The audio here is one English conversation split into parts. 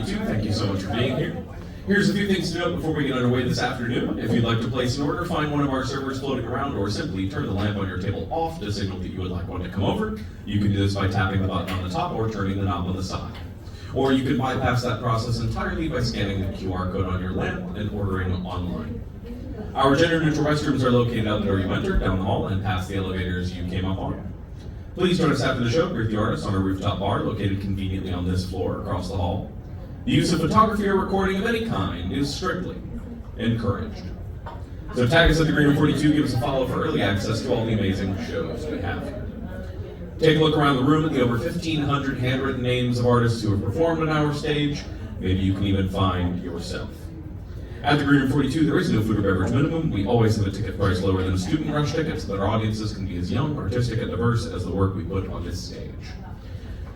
42, thank you so much for being here. Here's a few things to note before we get underway this afternoon. If you'd like to place an order, find one of our servers floating around, or simply turn the lamp on your table off to signal that you would like one to come over. You can do this by tapping the button on the top or turning the knob on the side. Or you can bypass that process entirely by scanning the QR code on your lamp and ordering online. Our gender-neutral restrooms are located out the door you entered, down the hall, and past the elevators you came up on. Please join us after the show, greet the artists on a rooftop bar located conveniently on this floor across the hall. The use of photography or recording of any kind is strictly encouraged. So tag us at the Green Room 42, give us a follow for early access to all the amazing shows we have here. Take a look around the room at the over 1,500 handwritten names of artists who have performed on our stage. Maybe you can even find yourself. At the Green Room 42, there is no food or beverage minimum. We always have a ticket price lower than a student rush ticket so that our audiences can be as young, artistic, and diverse as the work we put on this stage.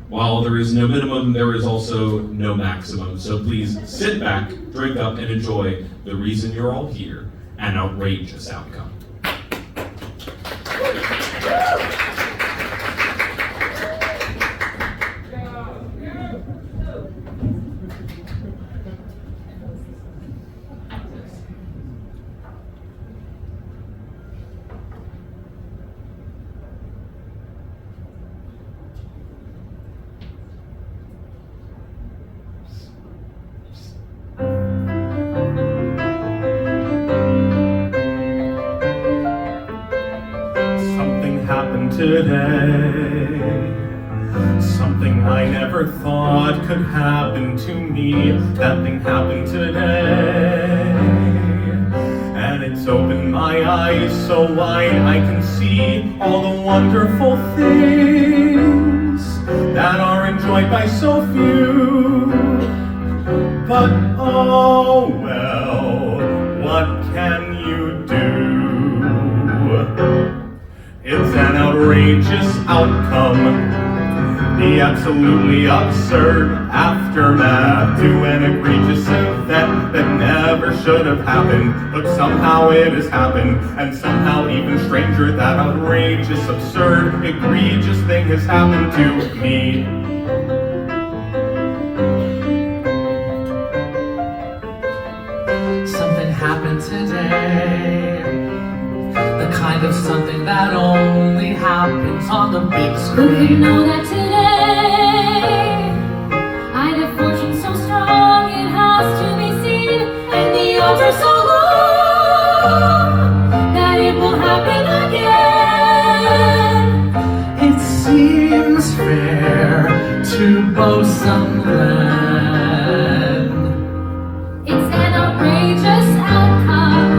While there is no minimum, there is also no maximum. So please sit back, drink up, and enjoy the reason you're all here, an outrageous outcome. Today, something I never thought could happen to me. That thing happened today, and it's opened my eyes so wide I can see all the wonderful things that are enjoyed by so few. But oh well, what can you do? It's an outrageous outcome, the absolutely absurd aftermath to an egregious event that never should have happened, but somehow it has happened, and somehow even stranger, that outrageous, absurd, egregious thing has happened to me. Something happened today, the kind of something that only happens on the big screen. You know that today I have fortune so strong it has to be seen, and the odds are so long that it will happen again. It seems fair to boast some land. It's an outrageous outcome,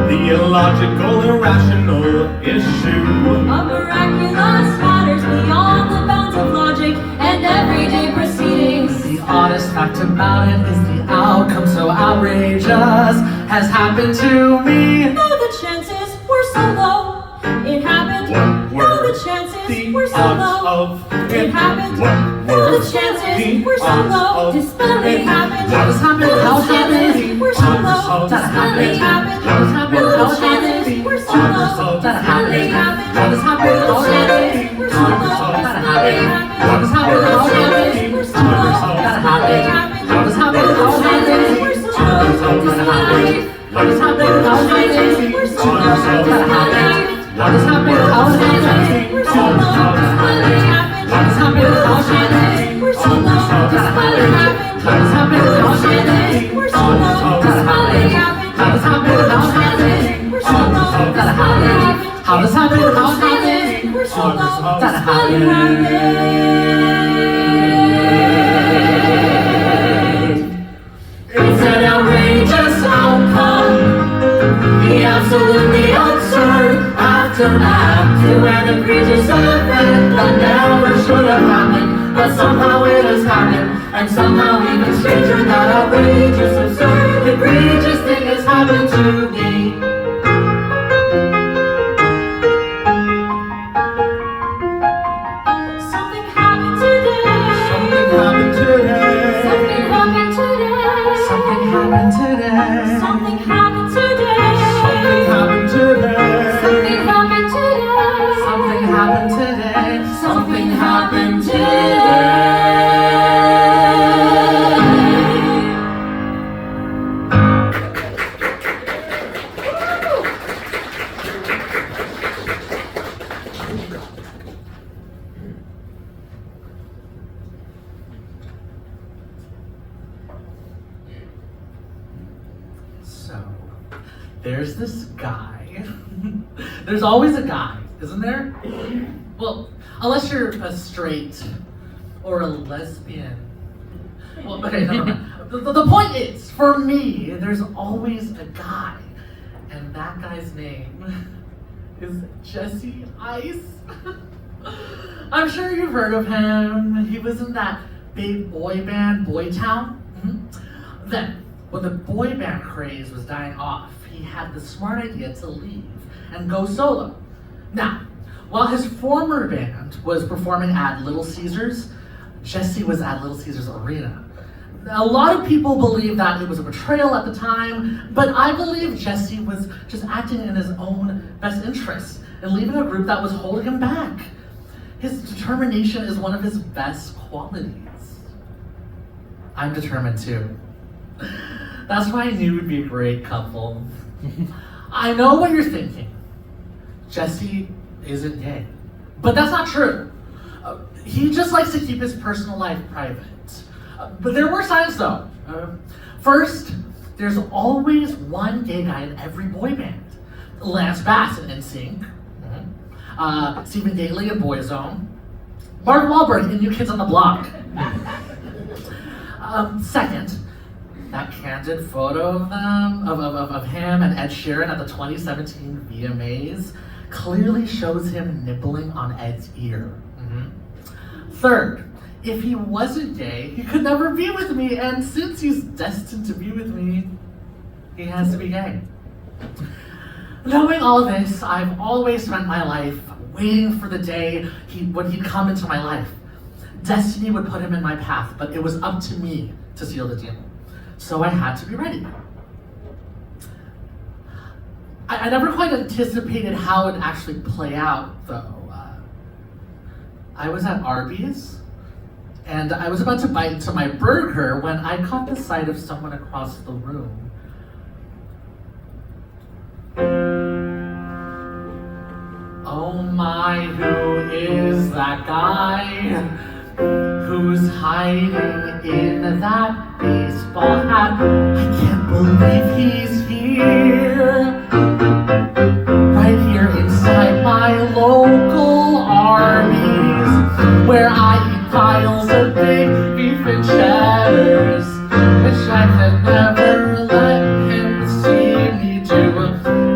The illogical, irrational issue a miraculous matters beyond the bounds of logic and everyday proceedings. The oddest fact about it is the outcome so outrageous has happened to me. Though the chances were so low, it happened. Though the chances were so low, it happened. Though the chances were so low, disbelief happened. How does happen? How The chances were so low, that disbelief happened. How does happen? The How chances were so low, that disbelief happened. How does happen? The How chances were so low, disbelief happened. How does happen? The How chances were so low, disbelief happened. How does happen? The chances were so low, disbelief. How does happen? How The chances were so low, disbelief. How does happen? How The chances were so low, disbelief happened. How does happen? The chances were so low, disbelief happened. How does happen? The chances were so low, disbelief happened. How does happen? The chances were so low, disbelief happened. How does happen? The chances were so low, disbelief happened. It's an outrageous outcome, the absolutely absurd aftermath to an egregious event that never should have happened, but somehow it has happened, and somehow even stranger, that outrageous, absurd, egregious thing has happened to me. Something happened today. Something happened today. Something happened today. Something happened today. Something happened today. Something happened today. Something happened today. Something happened today. Something happened today. there's this guy. There's always a guy, isn't there? Well, unless you're a straight or a lesbian. Well, okay, never mind. The point is, for me, there's always a guy. And that guy's name is Jesse Ice. I'm sure you've heard of him. He was in that big boy band, Boy Town. Then, when the boy band craze was dying off, he had the smart idea to leave and go solo. Now, while his former band was performing at Little Caesars, Jesse was at Little Caesars Arena. A lot of people believe that it was a betrayal at the time, but I believe Jesse was just acting in his own best interest and leaving a group that was holding him back. His determination is one of his best qualities. I'm determined too. That's why I knew we'd be a great couple. I know what you're thinking. Jesse isn't gay. But that's not true. He just likes to keep his personal life private. But there were signs though. First, there's always one gay guy in every boy band. Lance Bass in NSYNC, Stephen Daly in Boyzone, Mark Wahlberg in New Kids on the Block. Second, that candid photo of them, of him and Ed Sheeran at the 2017 VMAs clearly shows him nibbling on Ed's ear. Third, if he wasn't gay, he could never be with me, and since he's destined to be with me, he has to be gay. Knowing all this, I've always spent my life waiting for the day when he'd come into my life. Destiny would put him in my path, but it was up to me to seal the deal. So I had to be ready. I never quite anticipated how it would actually play out, though. I was at Arby's, and I was about to bite into my burger when I caught the sight of someone across the room. Oh my, who is that guy? Who's hiding in that baseball hat? I can't believe he's here. Right here inside my local Arby's, where I eat piles of big beef and cheddars, which I could never let him see me do.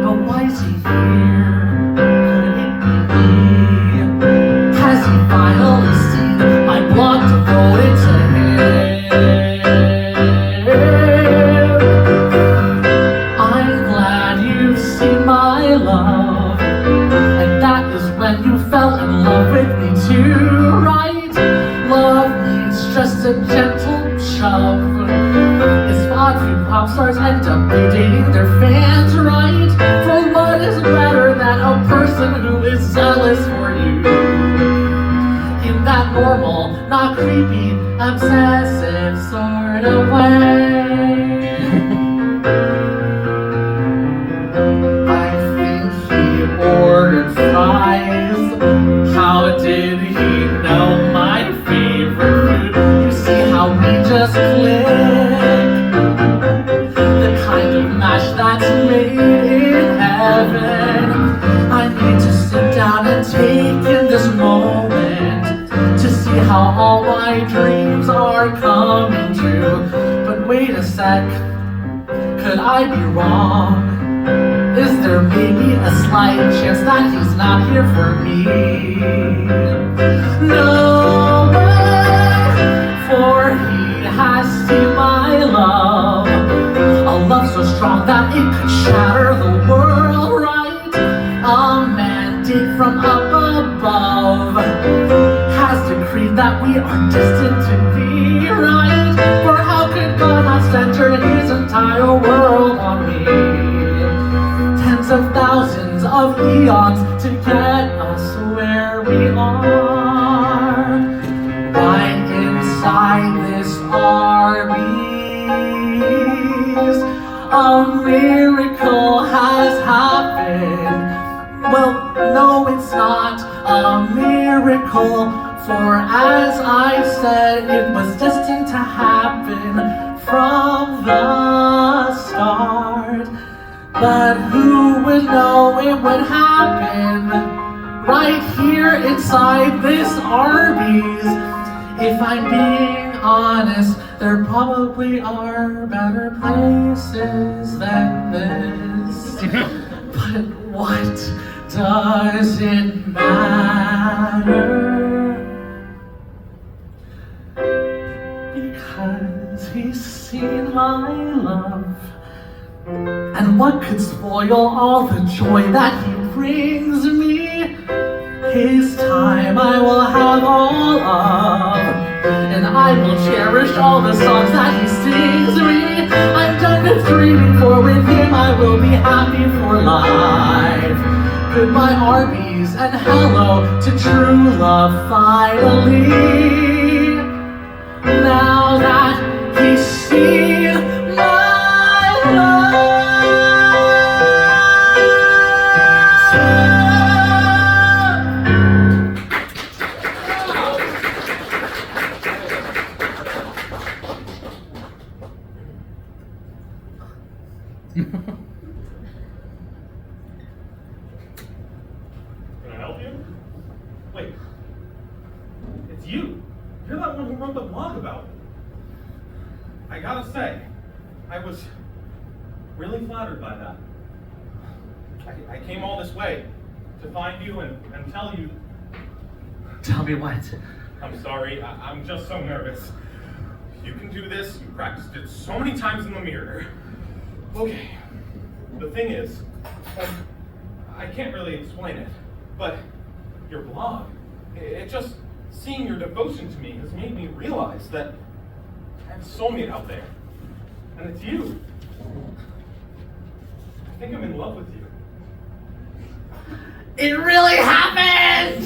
But why is he here? Could it be me? Has he finally seen my blog devoted to him? I'm glad you've seen my love, and that is when you fell in love with me too, right? Love needs just a gentle shove. It's odd who pop stars end up dating their fans, right? For what is better than a person who is zealous for you? In that normal, not creepy, obsessive sort of way. I think he ordered fries. How did he know my favorite food? You see how we just click? The kind of match that's made in heaven. I need to sit down and take in this moment to see how all my dreams are coming true. But wait a sec, could I be wrong? Is there maybe a slight chance that he's not here for me? No way, for he has seen my love, a love so strong that it could shatter the world, right? A mandate from up above has decreed that we are destined to be, right? For how could God not center his entire world on me? Tens of thousands of eons to get us where we are. Right inside this Arby's, a miracle has happened. Well, no, it's not a miracle, for as I said, it was destined to happen from the start. But who would know it would happen right here inside this Arby's? If I'm being honest, there probably are better places than this. But what does it matter? Because he's seen my love. And what could spoil all the joy that he brings me? His time I will have all of, and I will cherish all the songs that he sings me. I'm done with dreaming, for with him I will be happy for life. Goodbye Arby's and hello to true love finally. Now that he's seen my love. Can I help you? Wait. It's you. You're that one who wrote the blog about me. I gotta say, I was really flattered by that. I came all this way to find you and tell you. Tell me what? I'm sorry, I'm just so nervous. You can do this, you practiced it so many times in the mirror. Okay, the thing is, I can't really explain it, but your blog, it just, seeing your devotion to me has made me realize that I have a soulmate out there, and it's you. I think I'm in love with you. It really happened!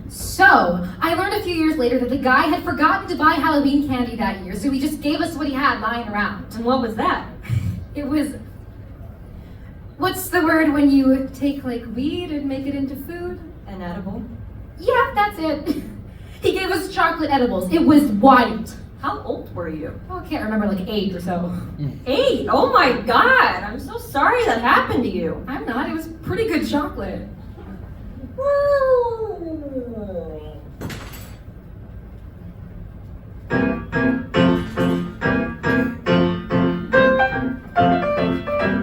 So, I learned a few years later that the guy had forgotten to buy Halloween candy that year, so he just gave us what he had lying around. And what was that? It was... What's the word when you take, like, weed and make it into food? An edible? Yeah, that's it. He gave us chocolate edibles. It was white. How old were you? Oh, I can't remember, like 8 or so. 8? Oh my god! I'm so sorry that happened to you. I'm not. It was pretty good chocolate.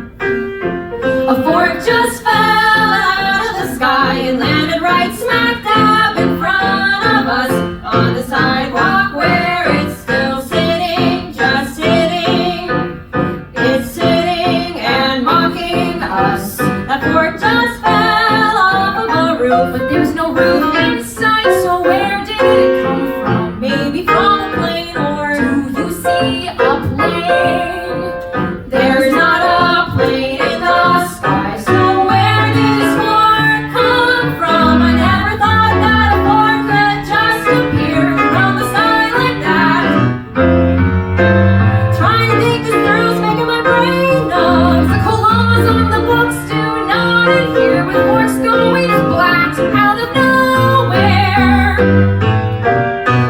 A fork just fell out of the sky and landed right smack dab in front of us on the sidewalk where it's still sitting, just sitting. It's sitting and mocking us. That fork just fell off of a roof, But there's no roof inside, so where did it come from? maybe from a plane or Do you see a plane? there's not a plane in the sky. So where did this fork come from? I never thought that a fork could just appear from the sky like that. Trying to think this through's making my brain numb. The colas on the books do not adhere, with forks going black out of nowhere.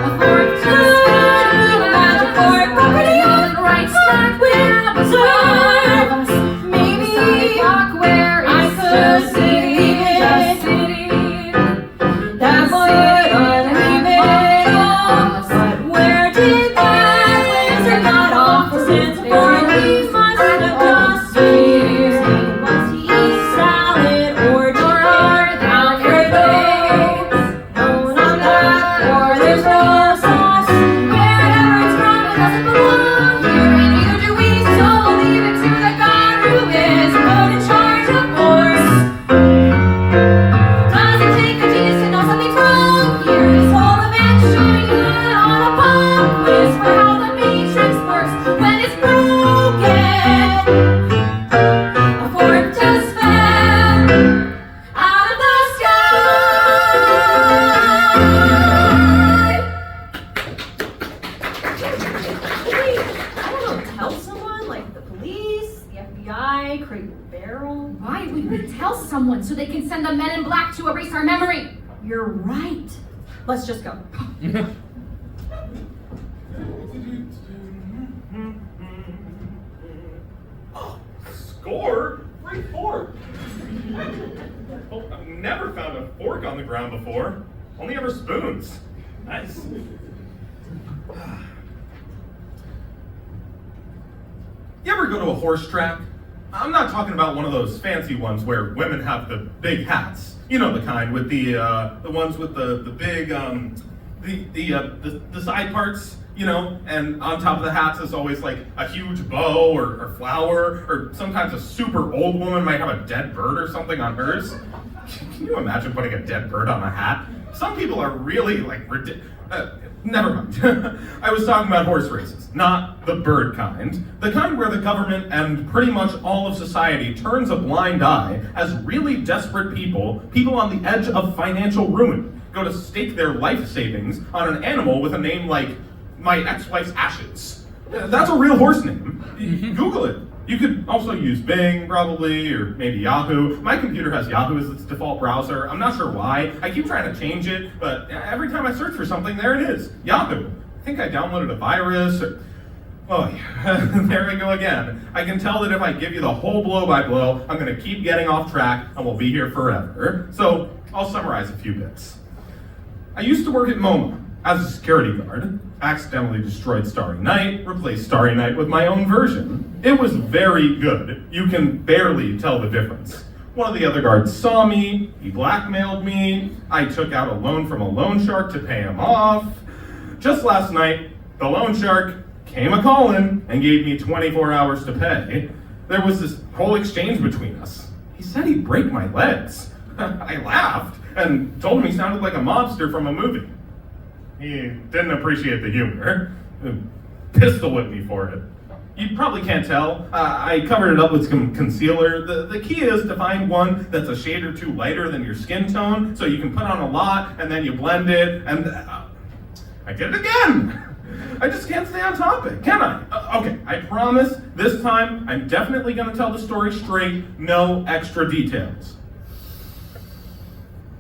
A fork just fell out of a magic fork, property on right smack where was us. Maybe The sidewalk where I it's could still sitting, see just it. sitting. that would unleave it all. But where did that winter got off? Since before we must have just been was he salad or dinner down your legs? No, not that, or there's no sauce. Wherever it's from, it doesn't belong here, and neither do we, so we'll leave it to the God who is Put in charge, of course. Does it take a genius to know something's wrong here? This whole event showing you on a pop quiz for how the matrix works when it's broken. A fork just fell out of the sky. I don't know, tell someone, like the police, the FBI, Crate and Barrel. Why would we tell someone so they can send the men in black to erase our memory? You're right. Let's just go. Score? Great fork. Oh, I've never found a fork on the ground before. Only ever spoons. Nice. You ever go to a horse track? I'm not talking about one of those fancy ones where women have the big hats. You know the kind with the ones with the big the side parts, you know, and on top of the hats is always like a huge bow or flower, or sometimes a super old woman might have a dead bird or something on hers. Can you imagine putting a dead bird on a hat? Some people are really like never mind. I was talking about horse races, not the bird kind. The kind where the government and pretty much all of society turns a blind eye as really desperate people on the edge of financial ruin, go to stake their life savings on an animal with a name like my ex-wife's ashes. That's a real horse name. Google it. You could also use Bing, probably, or maybe Yahoo. My computer has Yahoo as its default browser. I'm not sure why. I keep trying to change it, but every time I search for something, there it is. Yahoo. I think I downloaded a virus, or... Oh, yeah. There we go again. I can tell that if I give you the whole blow-by-blow, I'm going to keep getting off track, and we'll be here forever. So, I'll summarize a few bits. I used to work at MoMA as a security guard. Accidentally destroyed Starry Night, replaced Starry Night with my own version. It was very good. You can barely tell the difference. One of the other guards saw me, he blackmailed me, I took out a loan from a loan shark to pay him off. Just last night, the loan shark came a-callin' and gave me 24 hours to pay. There was this whole exchange between us. He said he'd break my legs. I laughed and told him he sounded like a mobster from a movie. He didn't appreciate the humor. Pistol whipped me for it. You probably can't tell. I covered it up with some concealer. The key is to find one that's a shade or two lighter than your skin tone, so you can put on a lot, and then you blend it, and... I did it again! I just can't stay on topic, can I? Okay, I promise, this time, I'm definitely gonna tell the story straight, no extra details.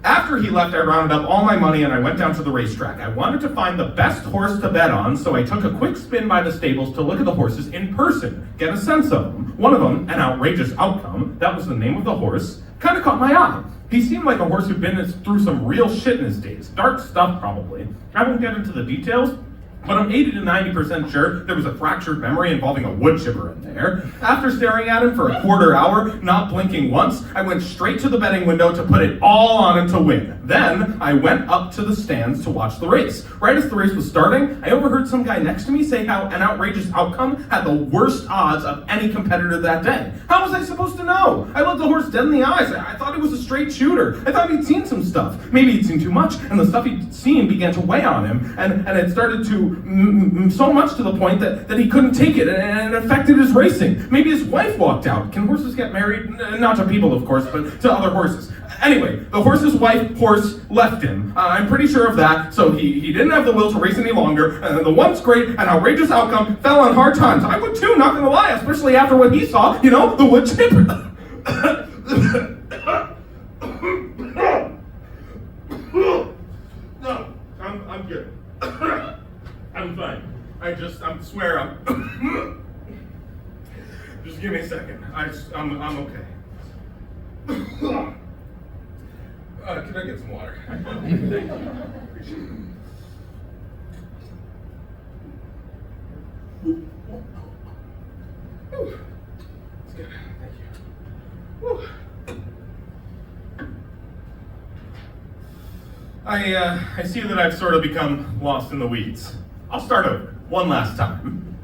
After he left, I rounded up all my money and I went down to the racetrack. I wanted to find the best horse to bet on, so I took a quick spin by the stables to look at the horses in person, get a sense of them. One of them, An Outrageous Outcome, that was the name of the horse, kind of caught my eye. He seemed like a horse who'd been through some real shit in his days. Dark stuff, probably. I won't get into the details, but I'm 80 to 90% sure there was a fractured memory involving a wood chipper in there. After staring at him for a quarter hour, not blinking once, I went straight to the betting window to put it all on him to win. Then, I went up to the stands to watch the race. Right as the race was starting, I overheard some guy next to me say how An Outrageous Outcome had the worst odds of any competitor that day. How was I supposed to know? I looked the horse dead in the eyes. I thought he was a straight shooter. I thought he'd seen some stuff. Maybe he'd seen too much, and the stuff he'd seen began to weigh on him, and it started to so much to the point that he couldn't take it, and it affected his racing. Maybe his wife walked out. Can horses get married? Not to people, of course, but to other horses. Anyway, the horse's horse left him. I'm pretty sure of that, so he didn't have the will to race any longer. The once great and outrageous outcome fell on hard times. I would too, not gonna lie, especially after what he saw, you know, the wood chipper. No, I'm good. I'm fine. I swear just give me a second. I'm okay. Can I get some water? Thank you. Appreciate it. Whew. It's good. Thank you. Whew. I see that I've sort of become lost in the weeds. I'll start over, one last time.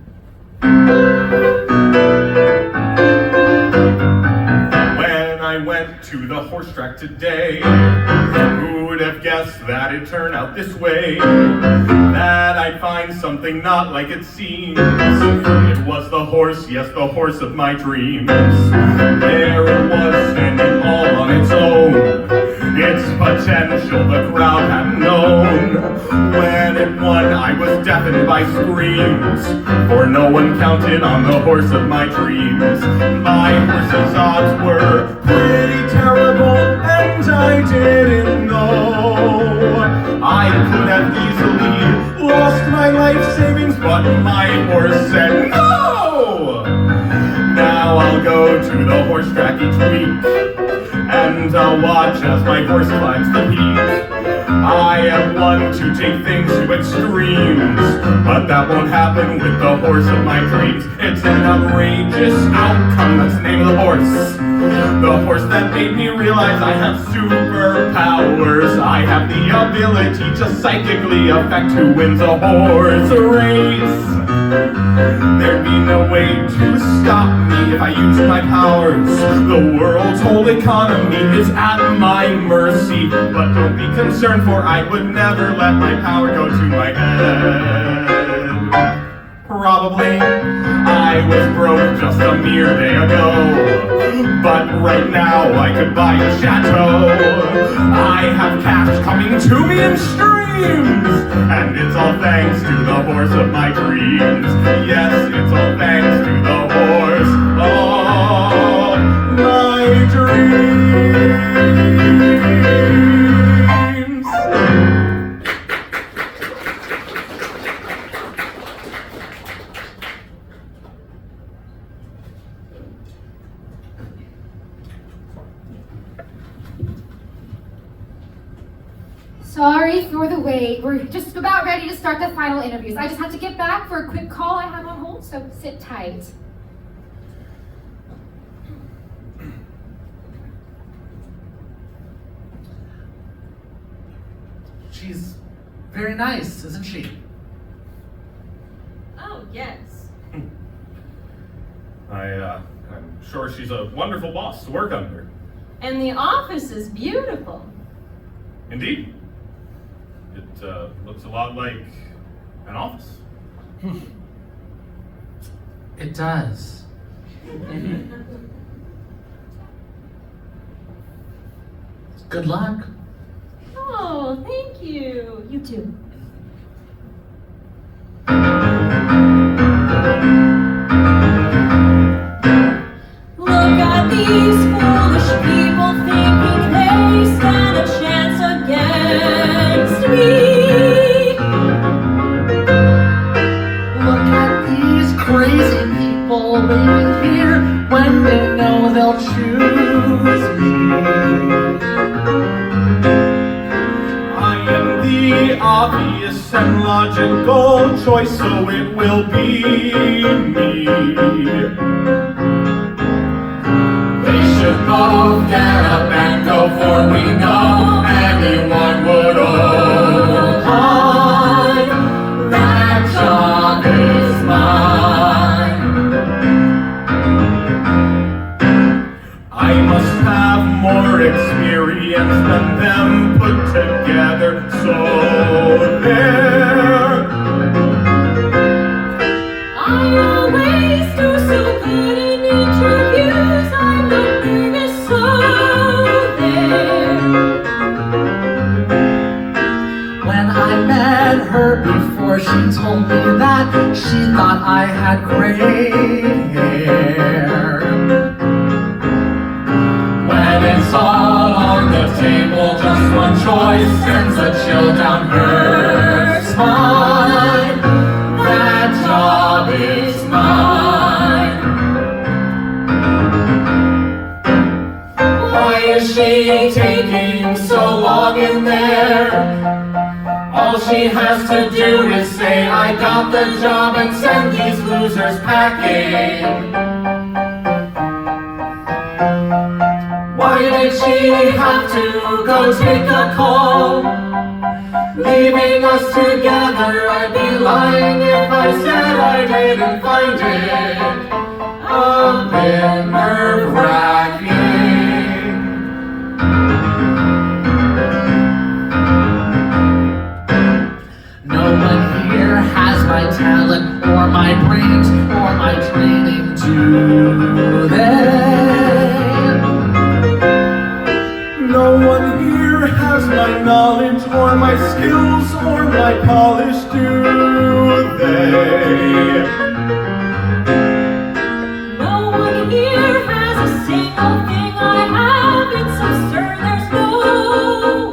When I went to the horse track today, who would have guessed that it'd turn out this way? That I'd find something not like it seems. It was the horse, yes, the horse of my dreams. There it was, standing all on its own. Its potential the crowd hadn't known. When it won, I was deafened by screams, for no one counted on the horse of my dreams. My horse's odds were pretty terrible, and I didn't know. I horse said, "No!" Now I'll go to the horse track each week, and I'll watch as my horse climbs the peak. I am one to take things to extremes, but that won't happen with the horse of my dreams. It's an outrageous outcome, that's the name of the horse. The horse that made me realize I have superpowers. I have the ability to psychically affect who wins a horse race. There'd be no way to stop me if I used my powers. The world's whole economy is at my mercy. But don't be concerned, for I would never let my power go to my head. Probably I was broke just a mere day ago, but right now I could buy a chateau. I have cash coming to me in streams, and it's all thanks to the horse of my dreams. Yes, it's all thanks to the horse of my dreams. Sorry for the wait. We're just about ready to start the final interviews. I just have to get back for a quick call I have on hold, so sit tight. She's very nice, isn't she? Oh, yes. I'm sure she's a wonderful boss to work under. And the office is beautiful. Indeed. It looks a lot like an office. It does. Good luck. Oh, thank you. You too. Look at these foolish people thinking they stand a chance against me. Look at these crazy people waiting here when they know they'll choose me. I am the obvious and logical choice, so it will be me. They should both get up and go, for we know anyone would opine. That job is mine. I must have more experience than them put together, so there. I always do so good in interviews. I'm not nervous, so there. When I met her before, she told me that she thought I had gray hair. When it's all on the table, just one choice sends a chill down her spine. That job is mine. Why is she taking so long in there? All she has to do is say, I got the job, and send these losers packing. Why did she have to go take a call? Leaving us together, I'd be lying if I said I didn't find it a bit nerve-wracking. No one here has my talent or my brains or my training, do they? No one here has my knowledge or my skills or my polish, do they? No one here has a single thing I have. It's absurd, there's no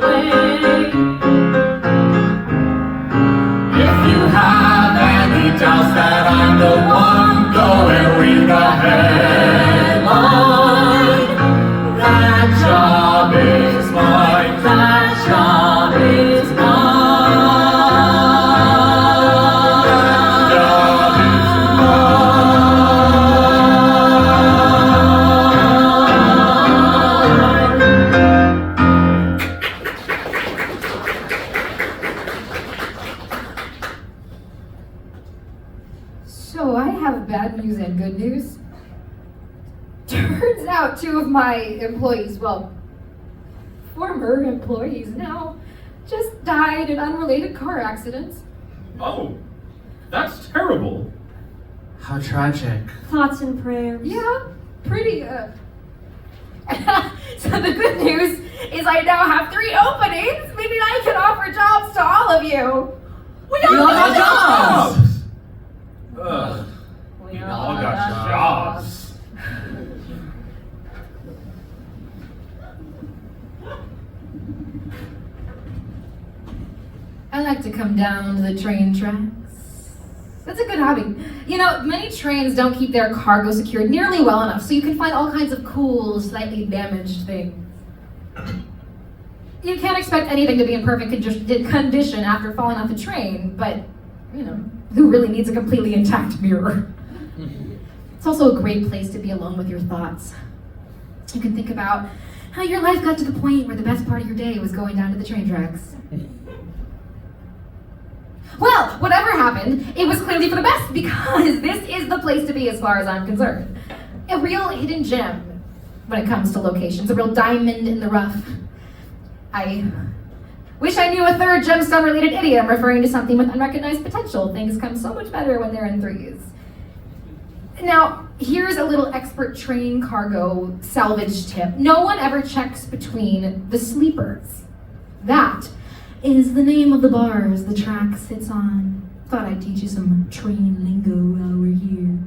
way. If you have any doubts that I'm job is mine. That job is So I have bad news and good news. Turns out two of my employees, well, former employees now, just died in unrelated car accidents. Oh, that's terrible. How tragic. Thoughts and prayers. Yeah, pretty, So the good news is I now have 3 openings, meaning I can offer jobs to all of you. We all got jobs! Ugh, We all got jobs. I like to come down to the train tracks. That's a good hobby. You know, many trains don't keep their cargo secured nearly well enough, so you can find all kinds of cool, slightly damaged things. You can't expect anything to be in perfect condition after falling off the train, but, you know, who really needs a completely intact mirror? It's also a great place to be alone with your thoughts. You can think about how your life got to the point where the best part of your day was going down to the train tracks. Well, whatever happened, it was clearly for the best because this is the place to be as far as I'm concerned. A real hidden gem when it comes to locations, a real diamond in the rough. I wish I knew a third gemstone-related idiom referring to something with unrecognized potential. Things come so much better when they're in threes. Now, here's a little expert train cargo salvage tip. No one ever checks between the sleepers. That is the name of the bars the track sits on. Thought I'd teach you some train lingo while we're here.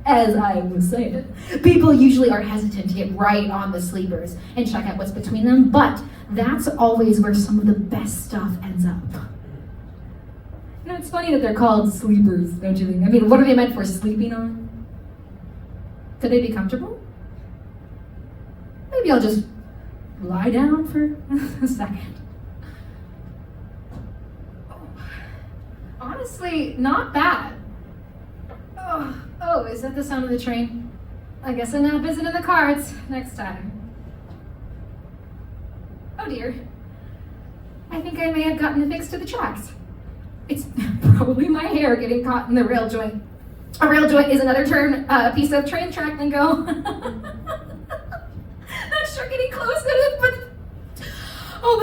As I was saying, people usually are hesitant to get right on the sleepers and check out what's between them, but that's always where some of the best stuff ends up. You know, it's funny that they're called sleepers, don't you think? I mean, what are they meant for, sleeping on? Could they be comfortable? Maybe I'll just lie down for a second. Honestly, not bad. Oh, is that the sound of the train? I guess a nap isn't in the cards next time. Oh dear. I think I may have gotten a fix to the tracks. It's probably my hair getting caught in the rail joint. A rail joint is another term, piece of train track lingo. Not sure getting close to it, but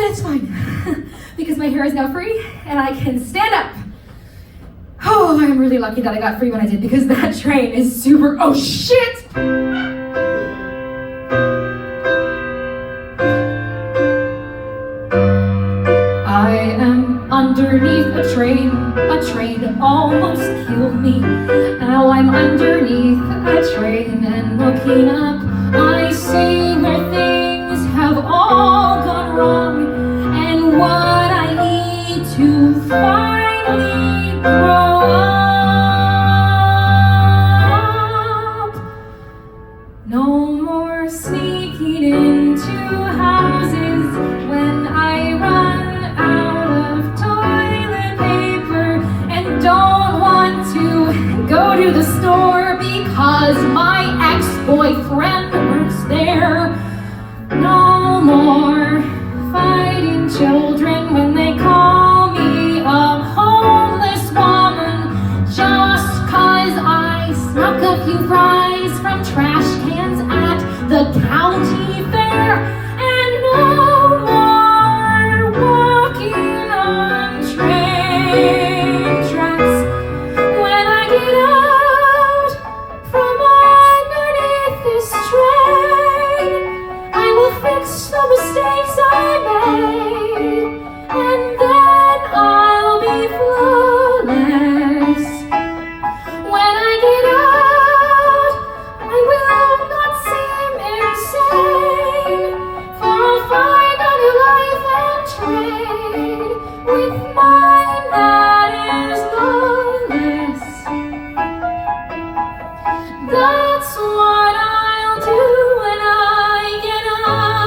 it's fine. Because my hair is now free and I can stand up. Oh, I'm really lucky that I got free when I did because that train is super, oh shit! I am underneath a train almost killed me. Now I'm underneath a train and looking up, I see where things have all gone wrong and what I need to finally grow up. No more sneaking into houses when I run out of toilet paper and don't want to go to the store because my ex-boyfriend works there. No more fighting children when they call me a homeless woman just 'cause I snuck a few fries from trash cans at the county fair. And no more walking on train tracks when I get out from underneath this train. I will fix the mistakes I made and then I'll be flawless. When I get out, I will not seem insane, for I'll find a new life and trade with mine that is lawless. That's what I'll do when I get out.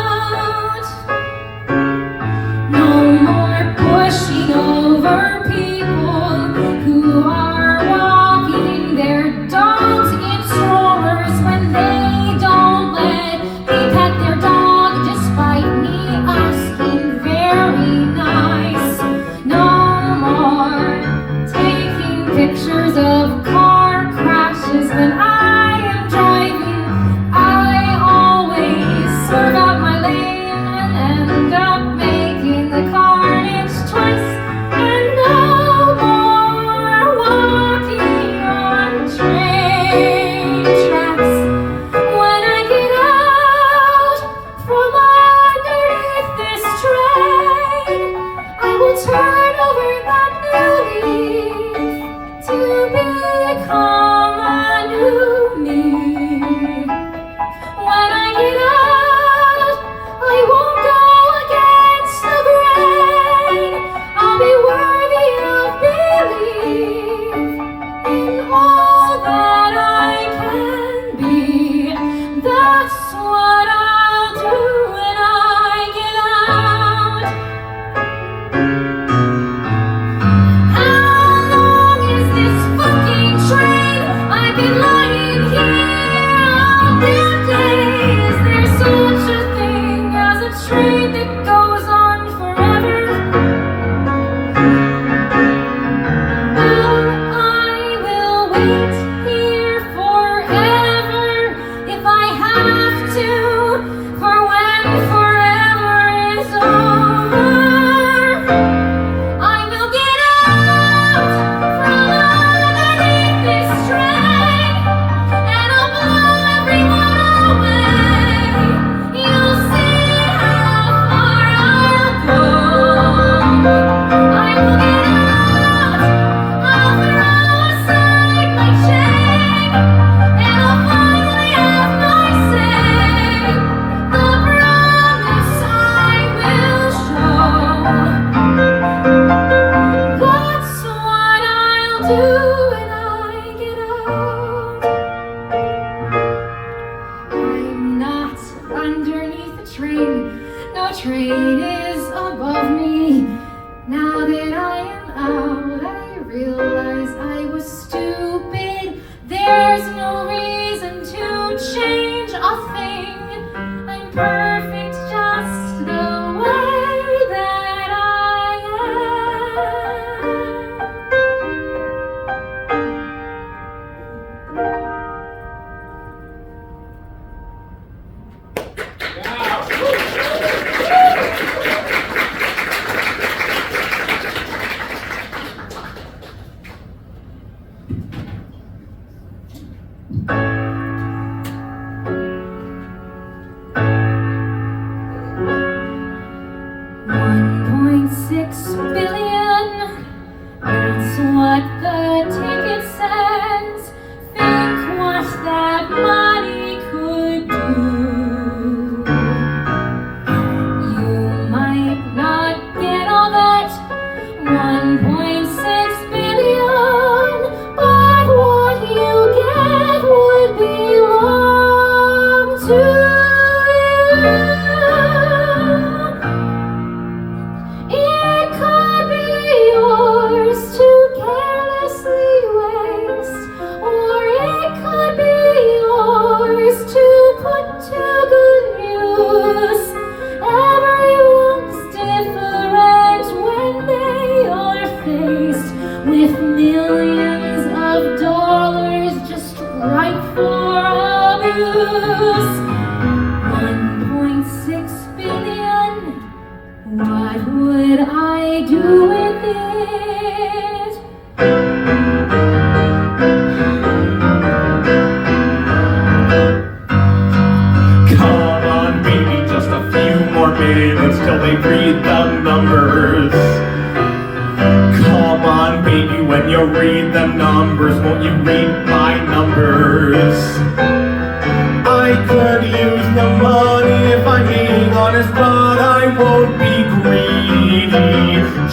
life that goes on forever. I will wait here forever if I have to, for when forever is over, I will get out from underneath this train, and I'll blow everyone away. You'll see how far I'll go. I will get out, I'll throw aside my chain, and I'll finally have my say. The promise I will show. That's what I'll do when I get out. I'm not underneath the train. No train is above me. Now that I am out, I realize I was stupid. There's no reason to change a thing. I'm perfect just the way that I am. 1.6 billion. That's what the ticket says. Think what that money could do. You might not get all that 1.6 billion, but what you get would belong to you. It could be yours to carelessly waste, or it could be yours to put to good use. Everyone's different when they are faced with millions of dollars just right for abuse. 1.6 billion. What would I do with it? Come on, baby, just a few more minutes till they read the numbers. Come on, baby, when you read the numbers, won't you read my numbers? I could use the money if I'm being honest, but I won't be greedy.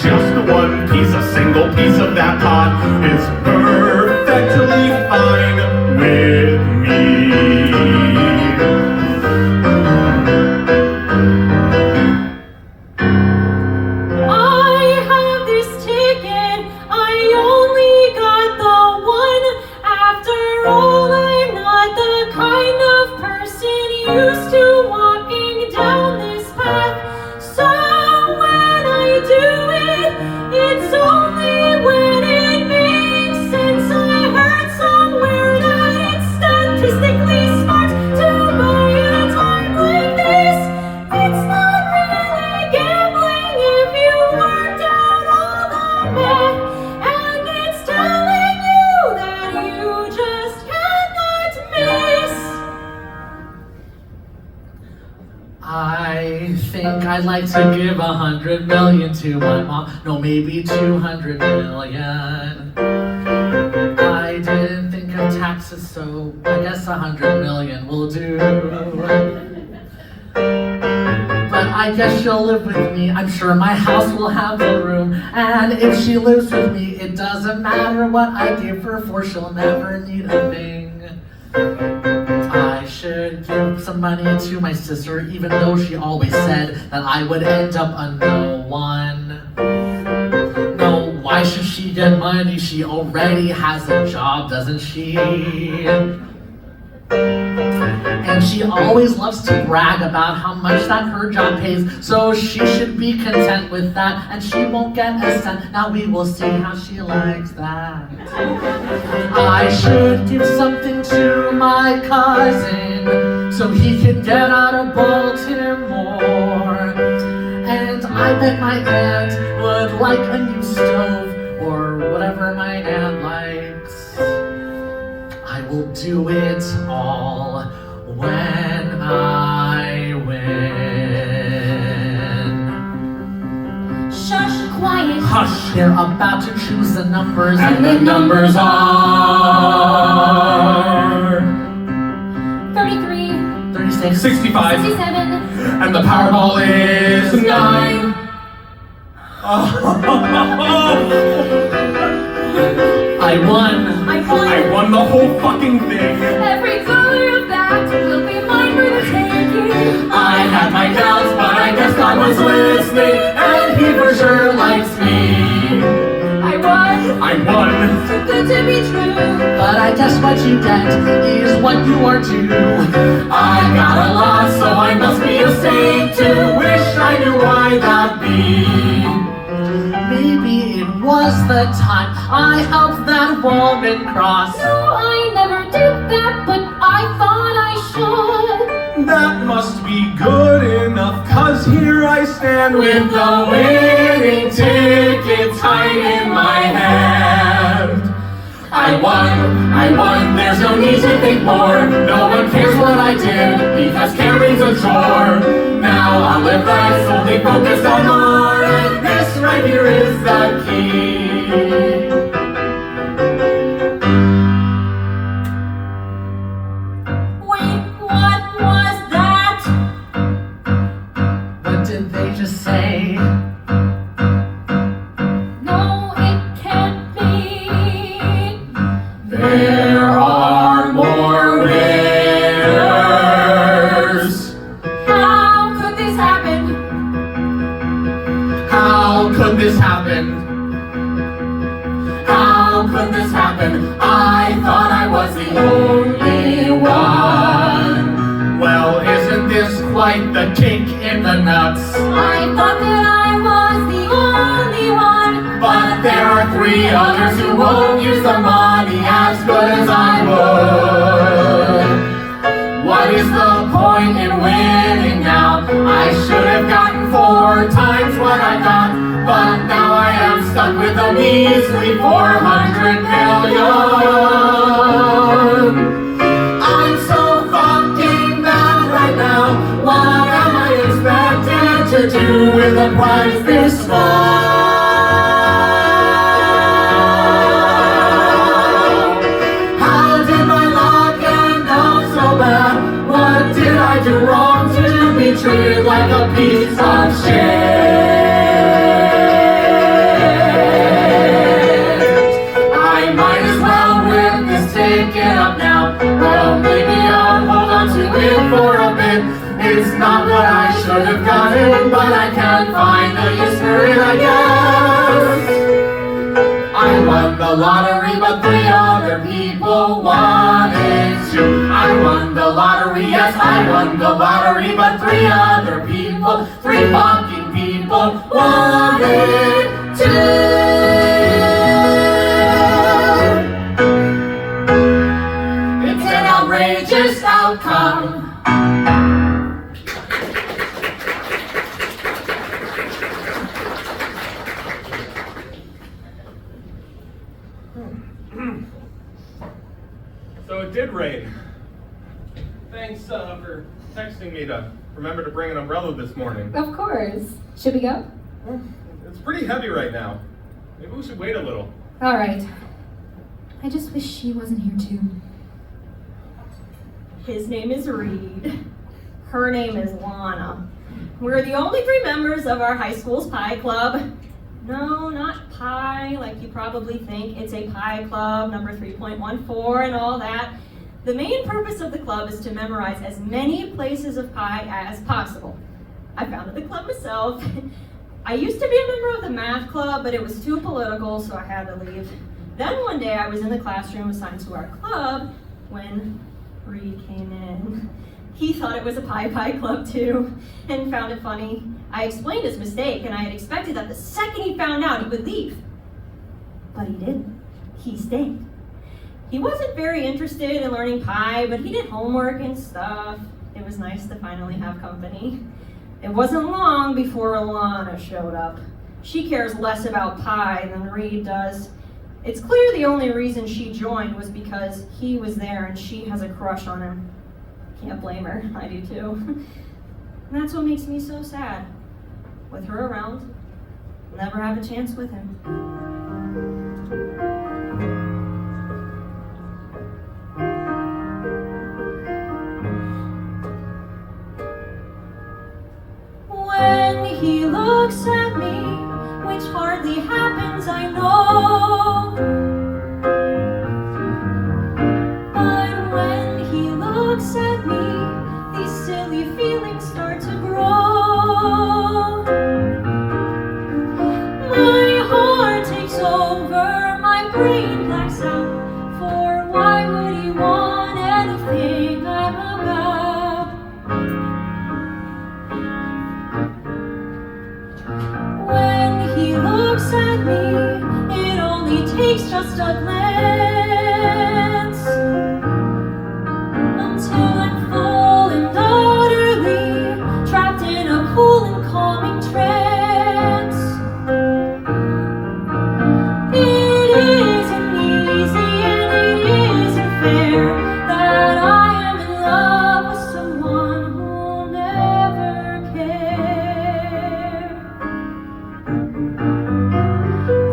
Just one piece, a single piece of that pot is perfectly fine with me. I have this ticket, I only got the one. After all, I'm not the kind of person used to walking down this path. So when I do it, it's only when it makes sense. I heard somewhere that it's statistically smart to buy a time like this. It's not really gambling if you worked out all the math, and it's telling you that you just cannot miss. I think I'd like to give 100 million to my mom. No, maybe 200 million. I didn't think of taxes, so I guess 100 million will do. But I guess she'll live with me. I'm sure my house will have a room. And if she lives with me, it doesn't matter what I give her, for she'll never need a thing. I should give some money to my sister, even though she always said that I would end up a no one. No, why should she get money? She already has a job, doesn't she? And she always loves to brag about how much that her job pays, so she should be content with that, and she won't get a cent. Now we will see how she likes that. I should give something to my cousin so he can get out of Baltimore. And I bet my aunt would like a new stove or whatever my aunt likes. I will do it all when I win. Shush, quiet. Hush, they're about to choose the numbers, And the numbers are 33, 36, 65, 67, and the Powerball is 9. I won. I I won. won the whole fucking thing. Every dollar of that will be mine for the taking. I had my doubts, but I guess God was listening, and He for sure likes me. I won. I won. Too good to be true. But I guess what you get is what you are due. I got a lot, so I must be a saint too. Wish I knew why that be. Maybe it was the time I helped that woman cross. No, I never did that, but I thought I should. That must be good enough, 'cause here I stand with the winning ticket tight in my hand. I won, there's no need to think more. No one cares what I did, because caring's a chore. Now I'll live life solely focused on more, and this right here is the key. Wait, what was that? What did they just say? No, it can't be. There are more winners. How could this happen? How could this happen? How could this happen? I thought I was the only one. Well, isn't this quite the kick in the nuts? I thought that I was the only one. But there are 3 others who won't use the money as good as I would. What is the point in winning now? I should have gotten 4 times what I got, but now I am stuck with a measly 400 million. I'm so fucking bad right now. What am I expected to do with a prize this small? How did my luck end up so bad? What did I do wrong to be treated like a piece of shit? I might as well rip this ticket up now. Well, maybe I'll hold on to it for a bit. It's not what I should have gotten, but I can't find a use for it, I guess. I won the lottery, but 3 other people wanted to. I won the lottery, yes, I won the lottery, but 3 other people, 3 fucking people wanted to. It's an outrageous outcome. So it did rain. Thanks for texting me to remember to bring an umbrella this morning. Of course. Should we go? Well, it's pretty heavy right now. Maybe we should wait a little. All right. I just wish she wasn't here too. His name is Reed. Her name is Lana. We're the only 3 members of our high school's pie club. No, not pie, like you probably think. It's a pie club, number 3.14 and all that. The main purpose of the club is to memorize as many places of pie as possible. I founded the club myself. I used to be a member of the math club, but it was too political, so I had to leave. Then one day I was in the classroom assigned to our club when Reed came in. He thought it was a pie club too, and found it funny. I explained his mistake, and I had expected that the second he found out, he would leave. But he didn't. He stayed. He wasn't very interested in learning pie, but he did homework and stuff. It was nice to finally have company. It wasn't long before Alana showed up. She cares less about pie than Reed does. It's clear the only reason she joined was because he was there and she has a crush on him. Can't blame her, I do too. And that's what makes me so sad. With her around, I'll never have a chance with him. When he looks at me, which hardly happens, I know. But when he looks at me, these silly feelings start to grow. My heart takes over, my brain blacks out. For why would he want anything I'm about? When he looks at me, it only takes just a glance until I'm full and utterly trapped in a cool and calming trance. It isn't easy and it isn't fair that I am in love with someone who'll never care.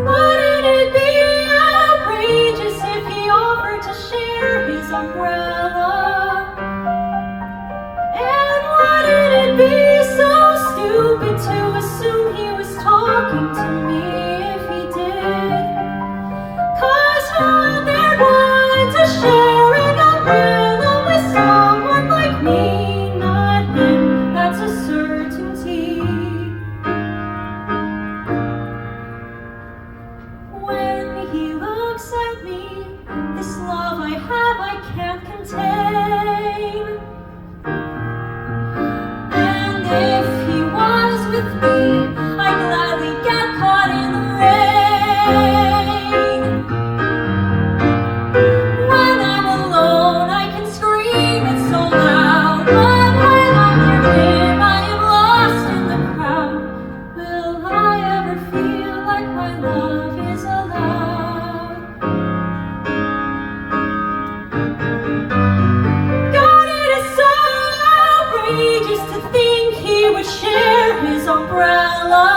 Wouldn't it be outrageous if he offered to share his umbrella? And wouldn't it be so stupid to assume he was talking to me if he did? 'Cause how they're going to share an umbrella with someone like me, not him, that's a certainty. When he looks at me, this love I have I can't contain. And if he was with me, I'd gladly get caught in the rain. When I'm alone, I can scream it so loud. But when I'm near him, I am lost in the crowd. Will I ever feel like my love is allowed? God, it is so outrageous to think he would share his umbrella.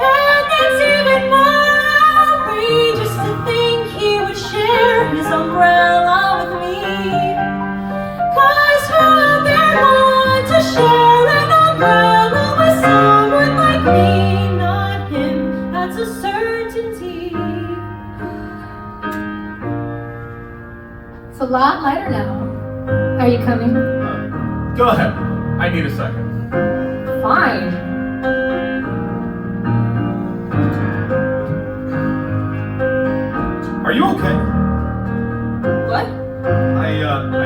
And it's even more outrageous to think he would share his umbrella with me. 'Cause how they're going to share an umbrella with someone like me, not him, that's a certainty. It's a lot lighter now. Are you coming? Go ahead. I need a second. Fine. Are you okay? What? I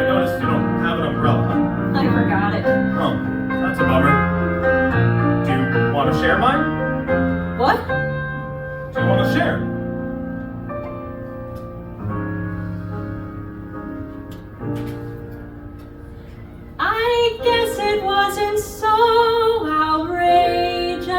noticed you don't have an umbrella. I forgot it. Oh, that's a bummer. Do you want to share mine? What? Do you want to share? I guess it wasn't so outrageous.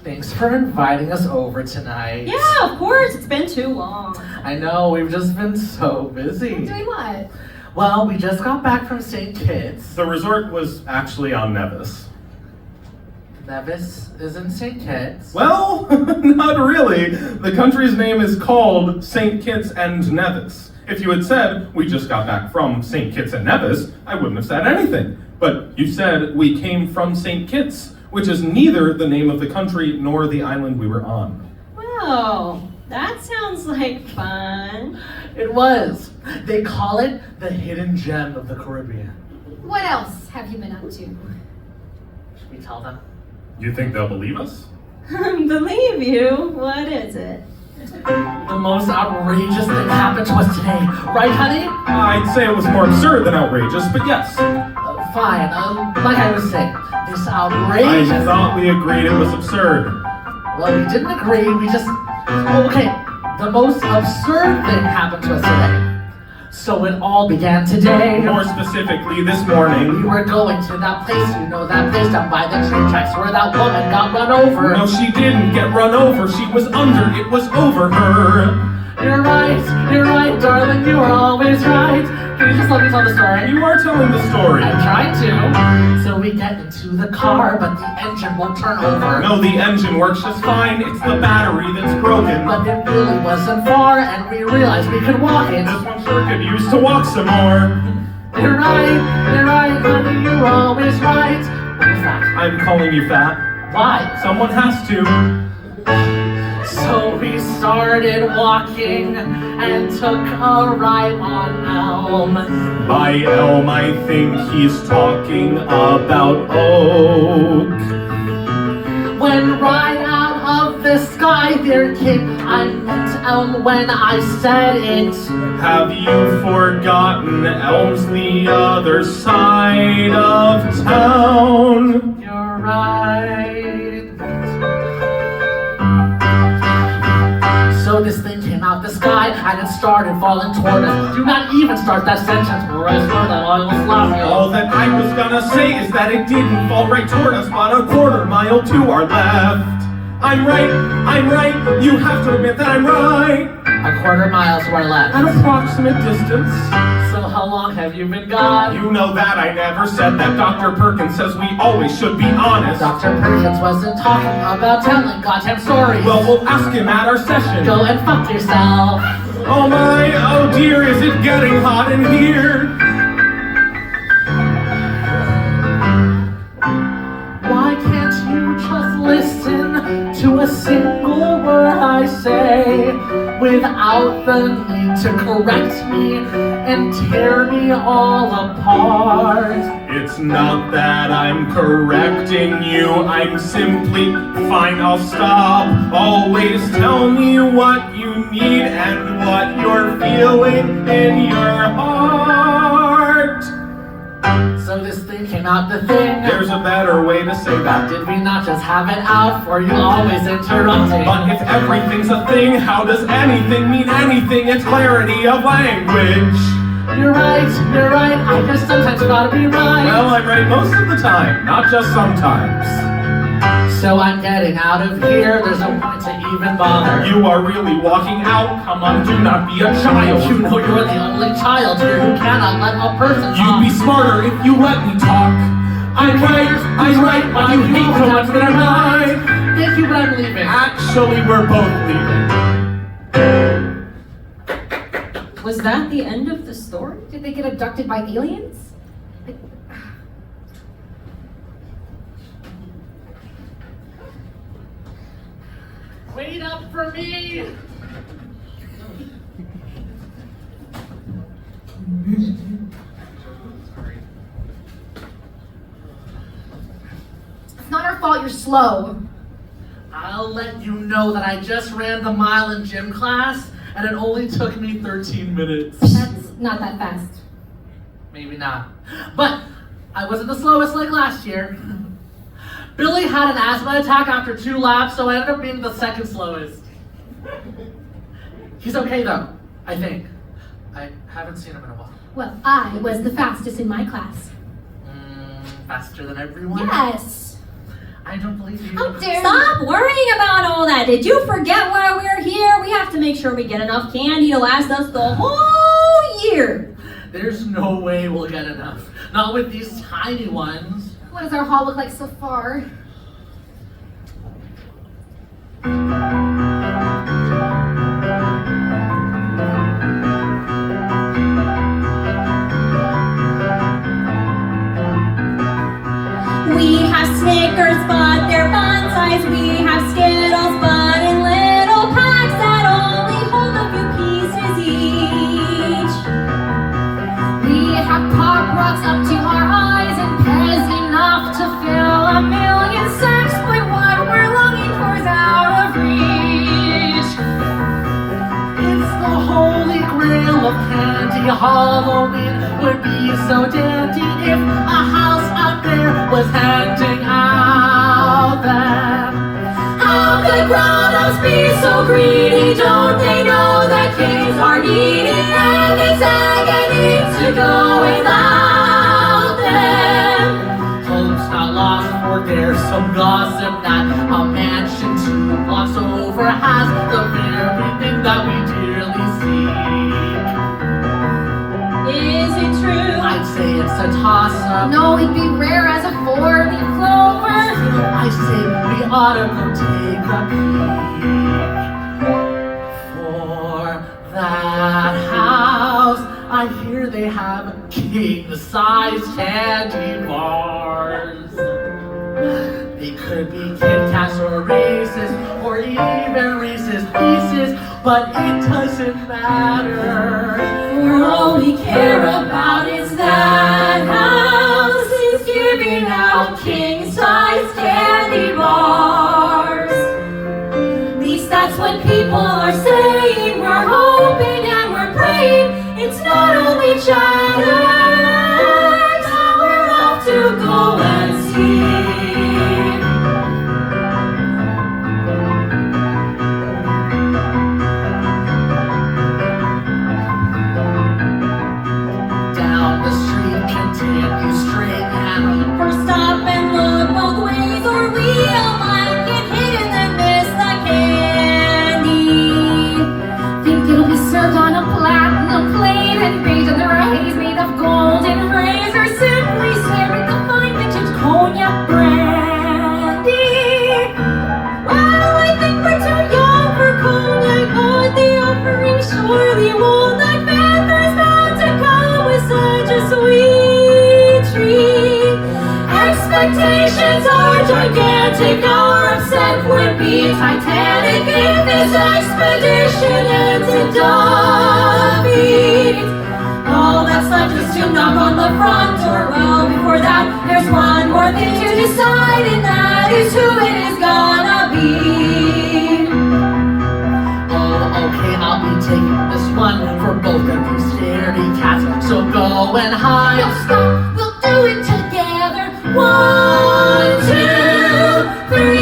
Thanks for inviting us over tonight. Yeah, of course. It's been too long. I know, we've just been so busy. Doing what? Well, we just got back from St. Kitts. The resort was actually on Nevis. Nevis is in St. Kitts. Well, not really. The country's name is called St. Kitts and Nevis. If you had said, we just got back from St. Kitts and Nevis, I wouldn't have said anything. But you said we came from St. Kitts, which is neither the name of the country nor the island we were on. Well, that sounds like fun. It was. They call it the hidden gem of the Caribbean. What else have you been up to? Should we tell them? You think they'll believe us? Believe you? What is it? The most outrageous thing happened to us today, right, honey? I'd say it was more absurd than outrageous, but yes. Fine. Like I was saying, this I outrageous. thought we agreed it was absurd. Well, we didn't agree. We just. Oh, okay. The most absurd thing happened to us today. So it all began today. More specifically, this We morning. were going to that place, that place down by the train tracks where that woman got run over. No, she didn't get run over. She was under. It was over her. You're right, darling, you are always right. Can you just let me tell the story? You are telling the story. I'm trying to. So we get into the car, but the engine won't turn over. No, the engine works just fine. It's the battery that's broken. But it really wasn't far, and we realized we could walk it. This one sure could use to walk some more. You're right, honey, you're always right. What was that? I'm calling you fat. Why? Someone has to. So we started walking and took a ride on Elm. By Elm, I think he's talking about oak. When right out of the sky there came, I meant Elm when I said it. Have you forgotten Elm's the other side of town? You're right. So this thing came out the sky and it started falling toward us. Do not even start that sentence, or I swear that I will slap you. All that I was gonna say is that it didn't fall right toward us, but a quarter mile to our left. I'm right, you have to admit that I'm right. A quarter mile to our left. An approximate distance. So how long have you been gone? You know that I never said that. Dr. Perkins says we always should be honest. Dr. Perkins wasn't talking about telling goddamn stories. Well, we'll ask him at our session. Go and fuck yourself. Oh my, oh dear, is it getting hot in here? Why can't you just listen to a single word I say without the need to correct me and tear me all apart? It's not that I'm correcting you, I'm simply fine, I'll stop. Always tell me what you need and what you're feeling in your heart. So this thing came out the thing. There's a better way to say that. Did we not just have it out for you always interrupting? But if everything's a thing, how does anything mean anything? It's clarity of language. You're right, I just sometimes gotta be right. Well, I'm right most of the time, not just sometimes. So I'm getting out of here, there's no point to even bother. You are really walking out? Come on, do not be a child. You know you're the only child here who cannot let a person You'd be smarter if you let me talk. I'm right, but you hate so much that I'm right. Thank you, but I'm leaving. Actually, we're both leaving. Was that the end of the story? Did they get abducted by aliens? Wait up for me! It's not our fault you're slow. I'll let you know that I just ran the mile in gym class and it only took me 13 minutes. That's not that fast. Maybe not. But I wasn't the slowest like last year. Billy had an asthma attack after 2 laps, so I ended up being the second slowest. He's okay though, I think. I haven't seen him in a while. Well, I was the fastest in my class. Faster than everyone? Yes. I don't believe you. How dare you? Stop worrying about all that. Did you forget why we're here? We have to make sure we get enough candy to last us the whole year. There's no way we'll get enough. Not with these tiny ones. What does our hall look like so far? pies, we have Skittles, but in little packs that only hold a few pieces each. We have Pop Rocks up to our eyes and Pez enough to fill a million sacks, but what we're longing for is out of reach. It's the holy grail of candy. Halloween would be so dandy if a house out there was handing out them. How could grown-ups be so greedy? Don't they know that kids are needy and it's agony to go without them? Hope's not lost, for there's some gossip that a mansion 2 blocks over has the very thing that we dearly seek. Is it true? I'd say it's a toss-up. No, it'd be rare as a 4-leaf clover. I say we ought to go take a peek. For that house, I hear they have king-size candy bars. They could be Kit Kats or Reese's, or even Reese's Pieces, but it doesn't matter. For all we care about is that house is giving out king-size candy bars. At least that's what people are saying. We're hoping and we're praying. It's not only chatter. Now we're off to go and see. Down the street, continue straight and Or stop and look both ways, or we all might get hit and then miss the candy. Think it'll be served on a platinum plate and baked under a haze made of golden rays, or simply serving the fine vintage cognac brandy. Well, I think we're too young for cognac, but the offering surely won't. That Panther's bound to come with such a sweet treat. Expectations are gigantic, our upset would be titanic if this expedition ends in defeat. All that's left is to knock on the front door. Well, before that, there's one more thing to decide, and that is who it is gonna be. oh, okay, I'll be taking this one for both of you scaredy cats. So go and hide. No, stop, we'll do it together. 1, 2, 3.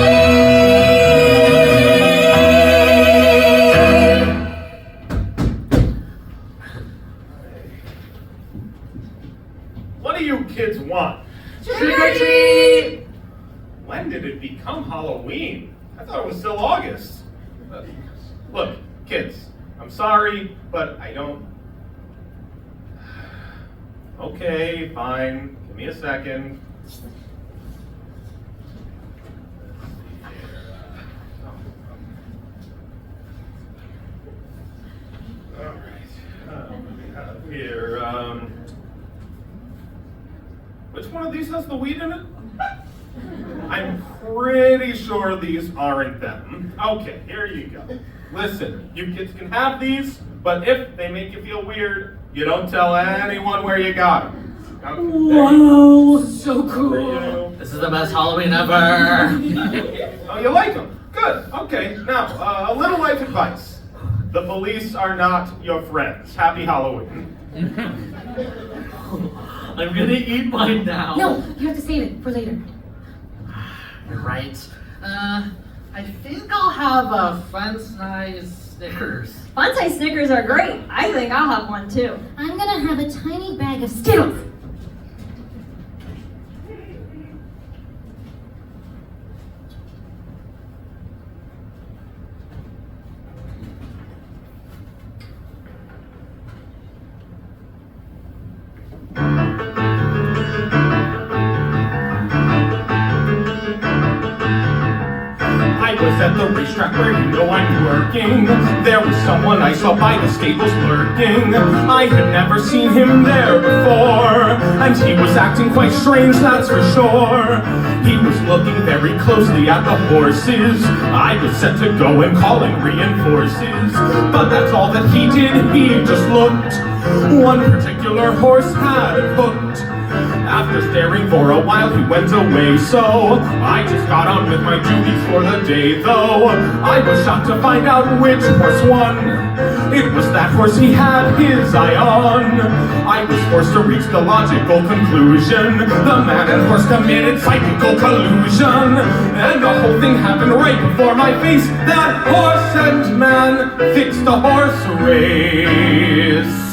What do you kids want? Trick or treat! When did it become Halloween? I thought it was still August. Look, kids, I'm sorry, but I don't... Okay, fine. Give me a second. All right. What do we have here? Which one of these has the weed in it? I'm pretty sure these aren't them. Okay, here you go. Listen, you kids can have these, but if they make you feel weird, you don't tell anyone where you got them. Okay, Whoa, so there cool. you go. This is the best Halloween ever. Oh, you like them? Good. Okay, now, a little life advice. The police are not your friends. Happy Halloween. I'm gonna eat mine now. No, you have to save it for later. You're right. I think I'll have a fun-size Snickers. Fun-size Snickers are great. I think I'll have one too. I'm gonna have a tiny bag of Skittles. I I was at the racetrack where you know I'm working. There was someone I saw by the stables lurking. I had never seen him there before, and he was acting quite strange, that's for sure. He was looking very closely at the horses. I was set to go and call in reinforces, but that's all that he did, he just looked. One particular horse had him hooked. After staring for a while, he went away, so I just got on with my duties for the day, though I was shocked to find out which horse won. It was that horse he had his eye on. I was forced to reach the logical conclusion: the man and horse committed psychical collusion, and the whole thing happened right before my face. That horse and man fixed the horse race.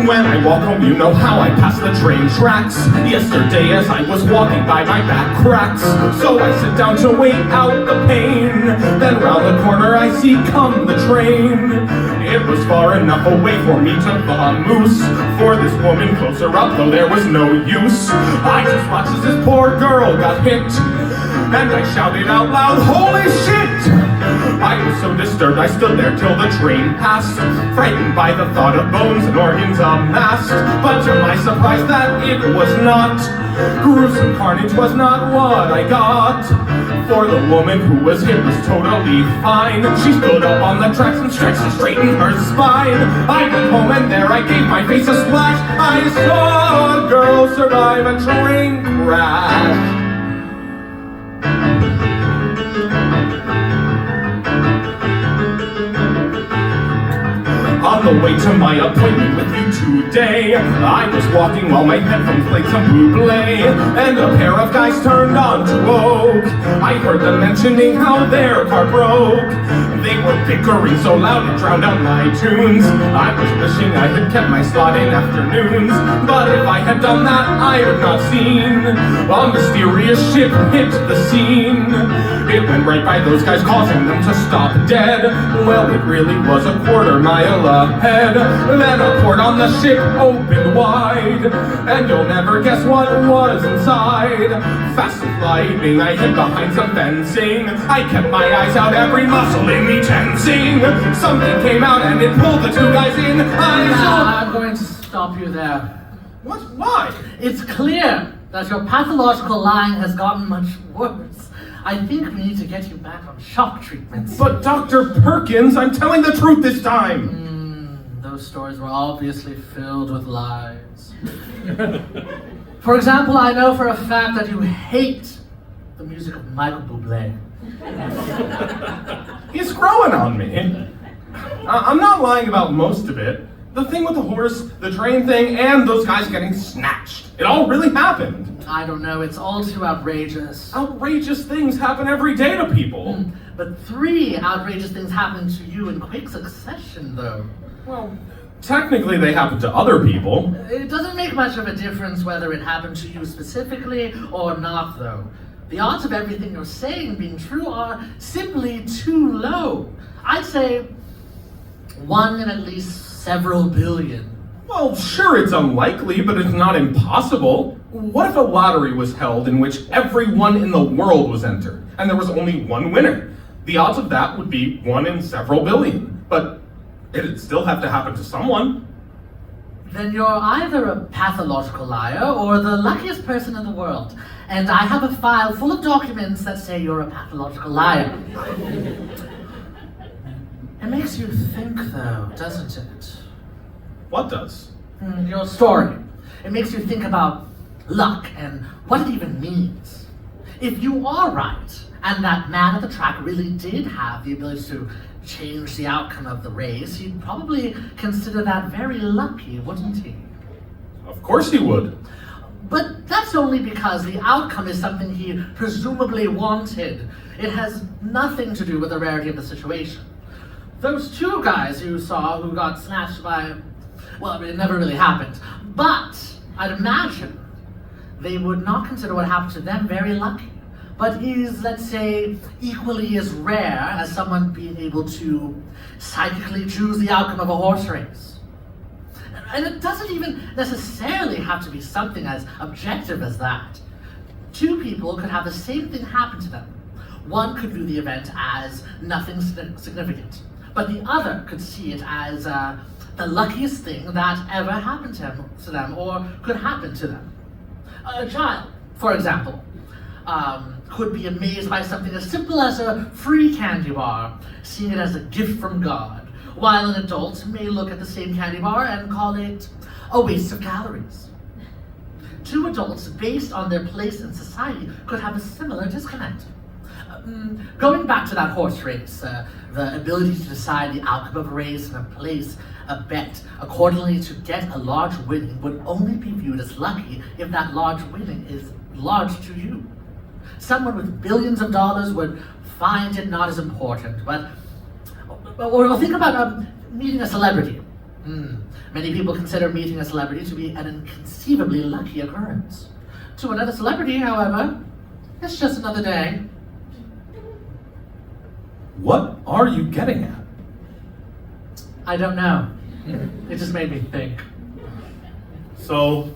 When I walk home, you know how I pass the train tracks. Yesterday as I was walking by, my back cracks, so I sit down to wait out the pain. Then round the corner I see come the train. It was far enough away for me to vamoose. For this woman closer up, though there was no use. I just watched as this poor girl got hit, and I shouted out loud, "Holy shit!" I was so disturbed I stood there till the train passed, frightened by the thought of bones and organs amassed. But to my surprise that it was not. Gruesome carnage was not what I got. For the woman who was hit was totally fine. She stood up on the tracks and stretched and straightened her spine. I went home and there I gave my face a splash. I saw a girl survive a train crash. On the way to my appointment with you today, I was walking while my headphones played some Bublé, and a pair of guys turned on to Oak. I heard them mentioning how their car broke. They were bickering so loud it drowned out my tunes. I was wishing I had kept my slot in afternoons, but if I had done that, I'd have not seen a mysterious ship hit the scene. It went right by those guys, causing them to stop dead. Well, it really was a quarter mile ahead. Then a port on the ship opened wide, and you'll never guess what was inside. Fast as lightning, I hid behind some fencing. I kept my eyes out, every muscle in me tensing. Something came out and it pulled the two guys in. I'm going to stop you there. What? Why? It's clear that your pathological lying has gotten much worse. I think we need to get you back on shock treatments. But Dr. Perkins, I'm telling the truth this time. Those stories were obviously filled with lies. For example, I know for a fact that you hate the music of Michael Bublé. He's growing on me. I'm not lying about most of it. The thing with the horse, the train thing, and those guys getting snatched. It all really happened. I don't know, it's all too outrageous. Outrageous things happen every day to people. But 3 outrageous things happened to you in quick succession, though. Well, technically they happen to other people. It doesn't make much of a difference whether it happened to you specifically or not, though. The odds of everything you're saying being true are simply too low. I'd say 1 in at least several billion. Well, sure, it's unlikely, but it's not impossible. What if a lottery was held in which everyone in the world was entered, and there was only one winner? The odds of that would be 1 in several billion, but it'd still have to happen to someone. Then you're either a pathological liar or the luckiest person in the world. And I have a file full of documents that say you're a pathological liar. It makes you think, though, doesn't it? What does? Your story. It makes you think about luck and what it even means. If you are right, and that man at the track really did have the ability to change the outcome of the race, he'd probably consider that very lucky, wouldn't he? Of course he would. But that's only because the outcome is something he presumably wanted. It has nothing to do with the rarity of the situation. Those 2 guys you saw who got snatched by, well, it never really happened. But I'd imagine they would not consider what happened to them very lucky, but is, let's say, equally as rare as someone being able to psychically choose the outcome of a horse race. And it doesn't even necessarily have to be something as objective as that. Two people could have the same thing happen to them. One could view the event as nothing significant, but the other could see it as the luckiest thing that ever happened to them or could happen to them. A child, for example, could be amazed by something as simple as a free candy bar, seeing it as a gift from God, while an adult may look at the same candy bar and call it a waste of calories. Two adults, based on their place in society, could have a similar disconnect. Going back to that horse race, the ability to decide the outcome of a race and place a bet accordingly to get a large winning would only be viewed as lucky if that large winning is large to you. Someone with billions of dollars would find it not as important, or think about meeting a celebrity. Many people consider meeting a celebrity to be an inconceivably lucky occurrence. To another celebrity, however, it's just another day. What are you getting at? I don't know. It just made me think. So,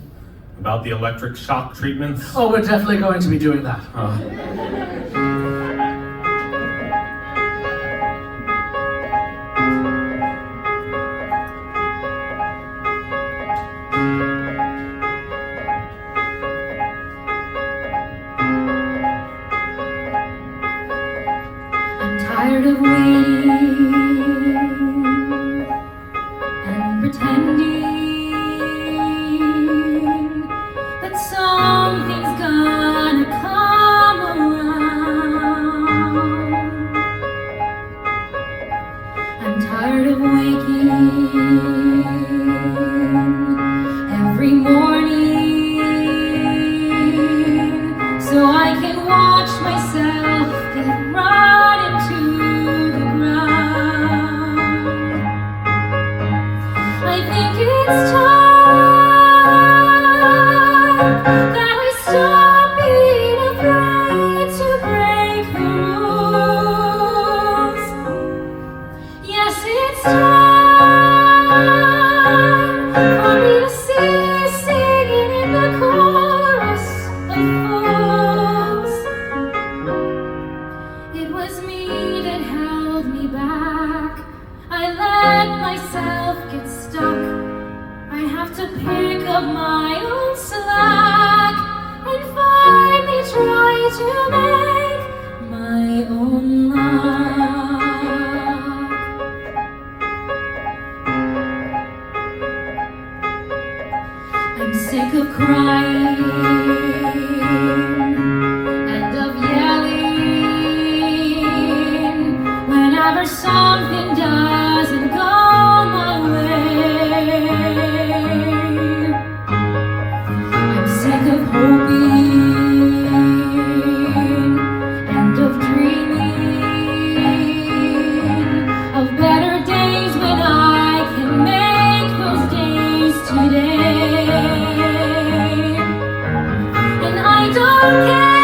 about the electric shock treatments? Oh, we're definitely going to be doing that. I'm tired of waiting and pretending that something's gonna come around. I'm tired of waking every morning so I can watch myself get run into the ground. I think it's time that we stop being afraid to break the rules. Yes, it's time for me to cease singing in the chorus of fools. It was me that held me back. I let myself get stuck. I have to pick up my own slack and finally try to make my own luck. I'm sick of crying and of yelling whenever something doesn't go my way. I'm sick of hoping and of dreaming of better days when I can make those days today. And I don't care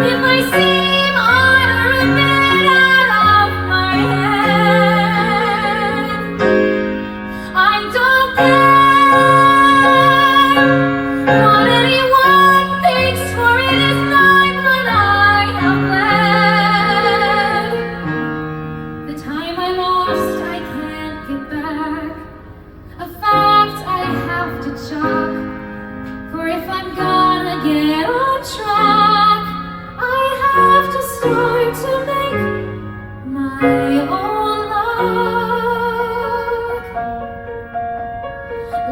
if I seem utter a bit out of my head. I don't care what anyone thinks, for it is not what I have led. The time I lost I can't get back, a fact I have to chalk. For if I'm gonna get on track, I have to start to make my own luck.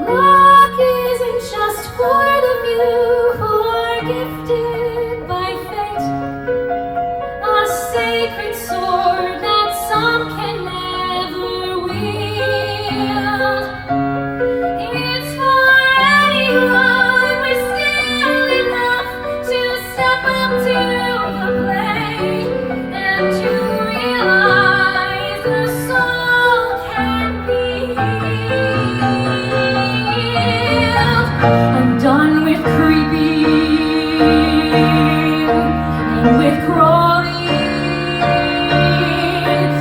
Luck isn't just for the few who are gifted by fate, a sacred sword that some can never wield. It's for anyone with skill enough to step up to the plate and to realize the soul can be healed. I'm done with creeping and with crawling.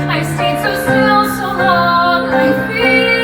I stayed so still so long, I feel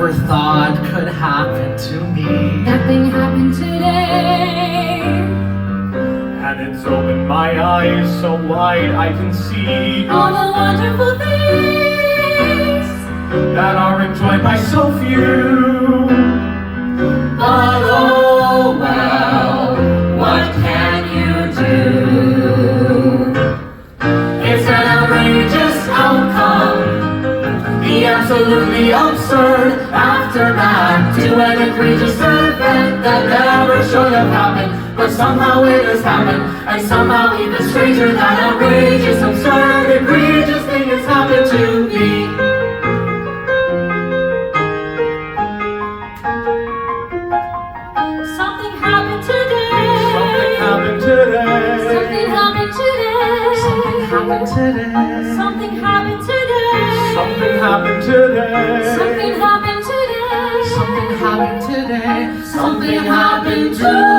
never thought could happen to me. That thing happened today. And it's opened my eyes so wide I can see All the wonderful things that are enjoyed by so few. But oh well, what can you do? It's an outrageous outcome, the absolutely absurd aftermath to an egregious event that never should have happened. But somehow it has happened, and somehow even stranger, that outrageous, absurd, egregious thing has happened to me. Something happened today. Something happened today. Something happened today. Something happened today. Something happened today. Something happened today. Something happened today. Something happened today. Something happened today.